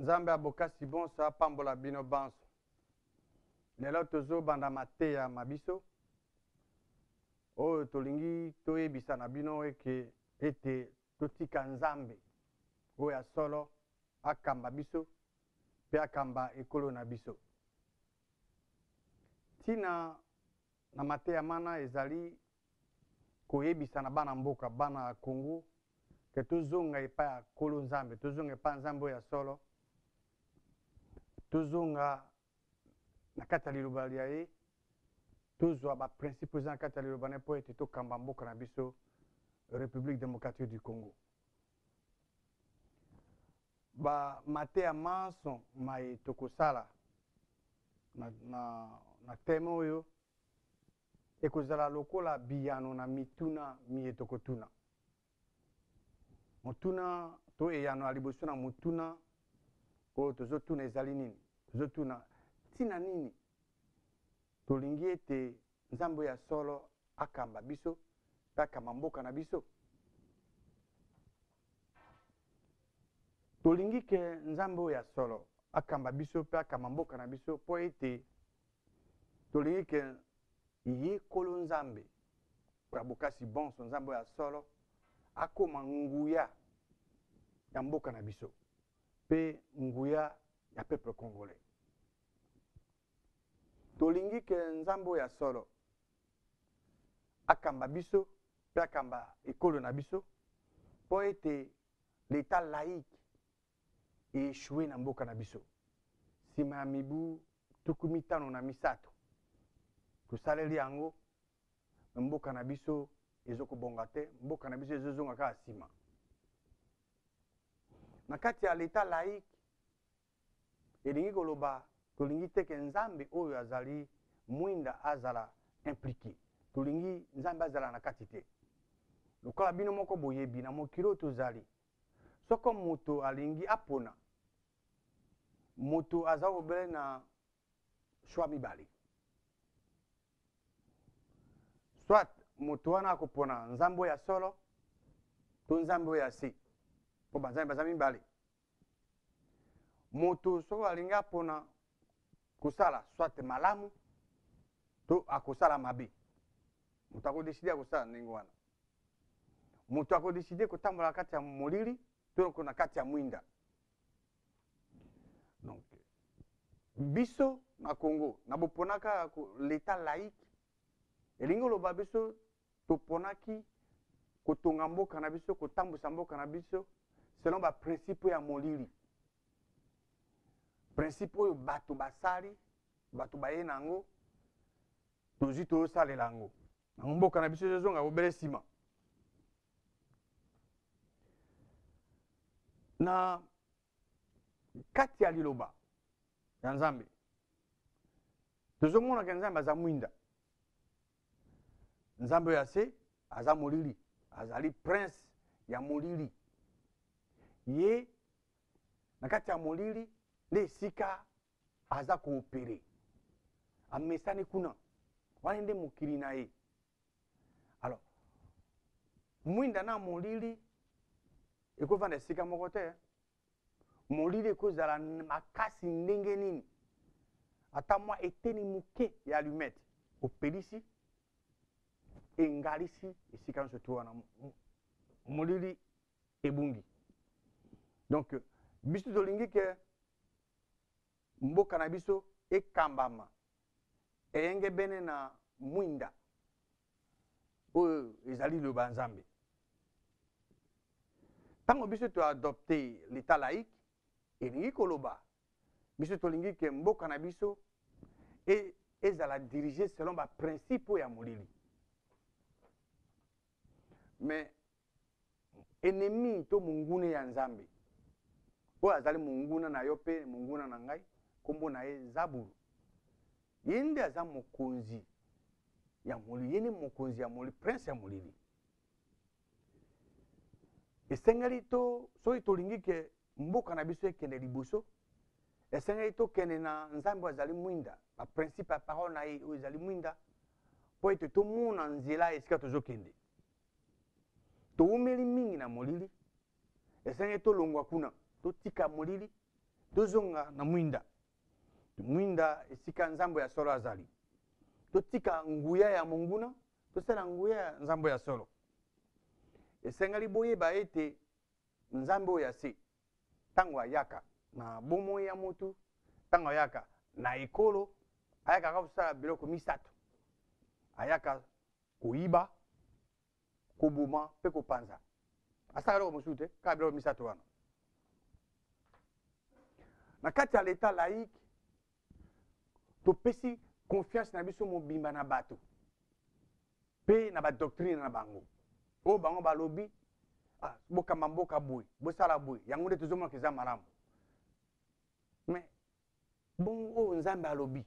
Nzambe abokasi bonso apambola bino banso. Lelo tozo banda mateya mabiso. Oyo tolingi toyebisa na bino ete totika Nzambe oyo solo akamba biso pe akamba ekolo na biso. Tina na mateya mana ezali koyebisa na bana mboka bana Congo ke tozonga epai ya kolo Nzambe, tozonga epai Nzambe oyo solo, tozonga na kati ya liloba lia ye, tozwa ba principe za na kati ya liloba ne po ete tokamba mboka na biso République démocratique du Congo. Ba mateya manso mai tokosala na teme oyo ekozala lokola biyano na mituna miye tokotuna. Motuna to eyano aliboso na motuna oyo tozotuna ezali nini? Tozotuna tina nini? Tolingi ete Nzambe ya solo akamba biso, akamba mboka na biso. Tolingi ke Nzambe ya solo akamba biso pe akamba mboka na biso po ete tolingi ke ye kolo Nzambe kwa bokasi bonso Nzambe ya solo akoma nguya ya mboka na biso pe nguya ya peuple congolais. Tolingi ke Nzambe ya solo akamba biso pe akamba ekolo na biso po ete l'état laïque échoué na mboka na biso. Sima ya mibu 53 tosaleli yango mboka na biso ezokobonga te, mboka na biso ezozonga kaka sima. Na kati ya l'état laïque elingi koloba tolingi te ke Nzambe oyo azali mwinda azala impliqué. Tolingi Nzambe azala na kati te. Lokola bino moko boyebi na mokili oyo tozali, soko moto alingi apona, moto aza obele na choix mibale. Soit moto wana akopona Nzambe ya solo to Nzambe ya se. Po banzambe baza mibale. Moto soko alingi apona kosala soit malamu to akosala mabe. Moto akodeside akosala ndenge wana. Moto akodeside kotambola kati ya molili to na kati ya mwinda. Donc biso na Congo na boponaka l'état laïque elingi loba biso toponaki kotonga mboka na biso, kotambusa mboka na biso selon ba principe ya molili. Principe oyo bato basali, bato baye nango, tozi tosalela yango. Na mboka na biso ezonga obele sima. Na kati ya liloba ya Nzambe tozomona ke Nzambe aza mwinda. Nzambe ya se aza molili, azali prince ya molili. Ye na kati ya molili nde esika aza koopere, amesani kuna wana nde mokili na ye. Alors mwinda na molili ekovanda esika moko te. Molili ekozala makasi ndenge nini, ata mwa eteni moke ya allumette opelisi engalisi esika nyonso to wana molili ebungi. Donc biso tolingi ke mboka na biso ekambama eyenge bene na mwinda oyo ezali liloba Nzambe. Tango biso to adopte l'état laïque elingi koloba biso tolingi ke mboka na biso ezala dirigé selon ba principe ya molili. Mais ennemi to mungune ya Nzambe oyo azali munguna na yo pe munguna na ngai, kombo na ye Zaburu. Ye nde aza mokonzi ya molili, ye nde mokonzi ya molili, prince ya molili. Esengeli to soki tolingi ke mboka na biso ekende liboso, esengeli to kende na Nzambe azali mwinda, ba principe ya parole na ye oyo ezali mwinda, po ete tomona nzela esika tozokende. Toumeli mingi na molili, esengeli tolongwa kuna, totika molili, tozonga na mwinda. Mwinda esika nzambo ya solo azali. Totika nguya ya monguna, tosala nguya ya nzambo ya solo. Esengali boyeba ete nzambo ya se tango ayaka na bomoi ya mutu, tango ayaka na ekolo, ayaka kosala biloko misato. Ayaka koyiba, kobuma pe kopanza. Asala biloko mosusu te, kaka biloko misato wana. Na kati ya l'état laïque, topesi confiance na biso mobimba na bato. Pe na ba doctrine na bango. O bango balobi, bokamba mboka boye, bosala boye, yango nde tozomona keza malamu. Mais bon o nzambe alobi.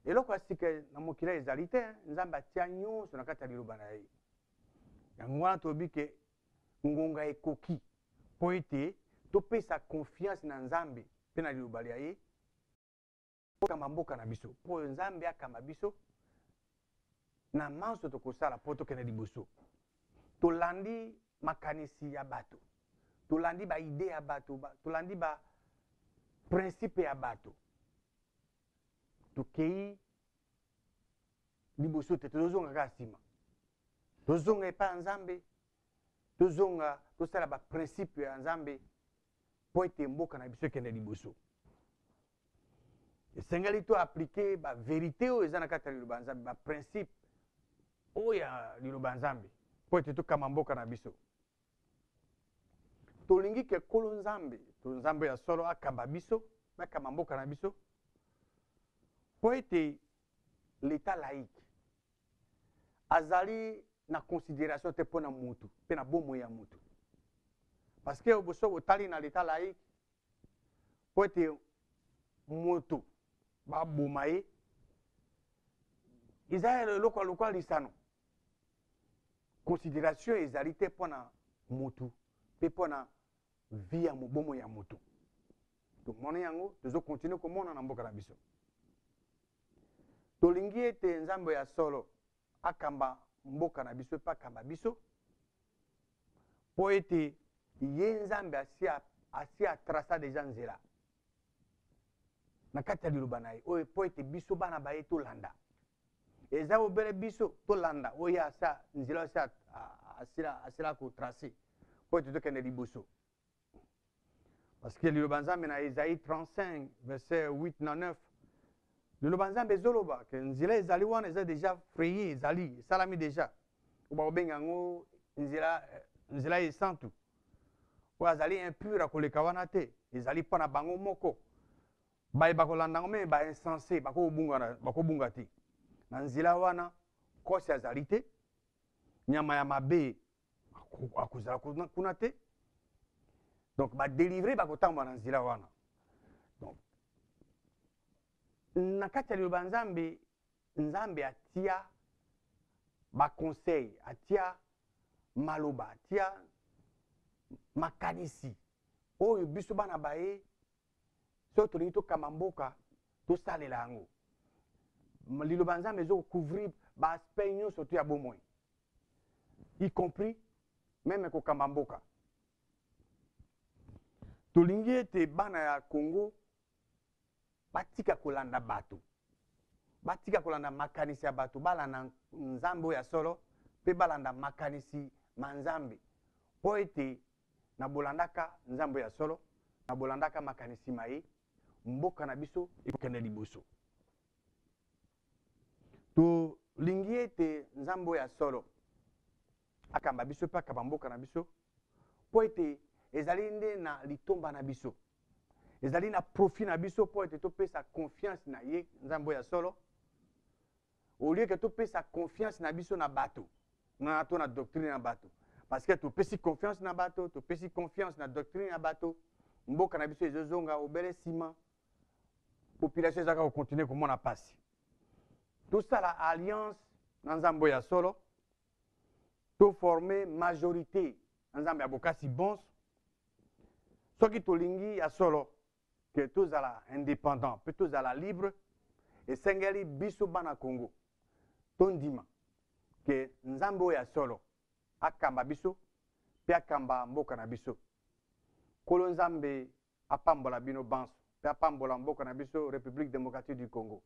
Eloko asika na mokila ezali te, nzambe atia nyonso na kati ya liloba na ye. Yango wana tobi ke ngonga ekoki po ete topesa confiance na nzambe pe na liloba ya ye. Kamba mboka na biso, po nzambe akamba biso na manso tokosala po tokende liboso. Tolandi makanisi ya bato, tolandi ba ide ya bato, tolandi ba principe ya bato. Tokei liboso te tozonga kaka nsima. Tozonga epa nzambe, tozonga tosala ba principe ya nzambe po ete mboka na biso ekende liboso. Esengeli to aplike ba verite oyo eza na kati ya liloba nzambe, ba principe oyo ya liloba nzambe po ete tokama mboka na biso. Tolingi ke kolo nzambe, to nzambe ya solo akamba biso, akamba mboka na biso po ete l'état laïque azali na considération te pona mutu, pe na bomoi ya mutu. Parce que boso botali na l'état laïque po ete mutu ba boma ye ezali eloko lokola lisano. Considération ezali te pona mutu pe pona vie ya mobomo ya mutu. Tomona yango tozo continue komona na mboka na biso. Tolingi ete nzambe ya solo akamba mboka na biso pa kamba biso po ete ye nzambe asia trasa deja nzela na kati ya liloba na ye oyo po ete biso bana baye tolanda. Eza obele biso tolanda oyo asa nzela asila kotrace po ete tokende liboso. Parce que liloba nzambe na Esaïe 35 verset 8 na 9 liloba nzambe ezoloba ke nzela ezali wana eza deja frayé, ezali esalami deja oba obenga yango nzela esantu oyo azali impure akoleka wana te, ezali mpo na bango moko. Bayeba kolanda yango meme bainsensé bakobunga te. Na nzela wana kosi azali te, nyama ya mabe akozala kuna te. Donc badélivre bakotambola na nzela wana. Donc na kati ya liloba nzambe, nzambe atia baconseil, atia maloba, atia makanisi oyo biso bana baye so tolingi tokamba mboka tosalela yango. Liloba nzambe ezokouvrir baaspect nyonso to ya bomoi, y compris meme kokamba mboka. Tolingi ete bana ya Congo batika kolanda bato, batika kolanda makanisi ya bato, balanda nzambe oyo ya solo pe balanda makanisi manzambe po ete na bolandaka nzambe ya solo, na bolandaka makanisi maye, mboka na biso ekokende liboso. Tolingi ete nzambe oyo ya solo akamba biso pe akamba mboka na biso po ete ezali nde na litomba na biso, ezali na profit na biso po ete topesa confiance na ye nzambe ya solo au lieu que topesa confiance na biso na bato na to na doctrine na bato. Parce que topesi confiance na bato, topesi confiance na doctrine na bato, mboka na biso ezozonga obele sima, population ezaka kokontinue komona pasi. Tosala alliance na nzambe ya solo, to former majorité na nzambe ya bokasi bonso. Soki tolingi ya solo ke tozala indépendant pe tozala libre, esengeli biso bana Congo tondima ke nzambe oyo ya solo akamba biso pe akamba mboka na biso. Kolo nzambe apambola bino banso mpe apambola mboka na biso République démocratique du Congo.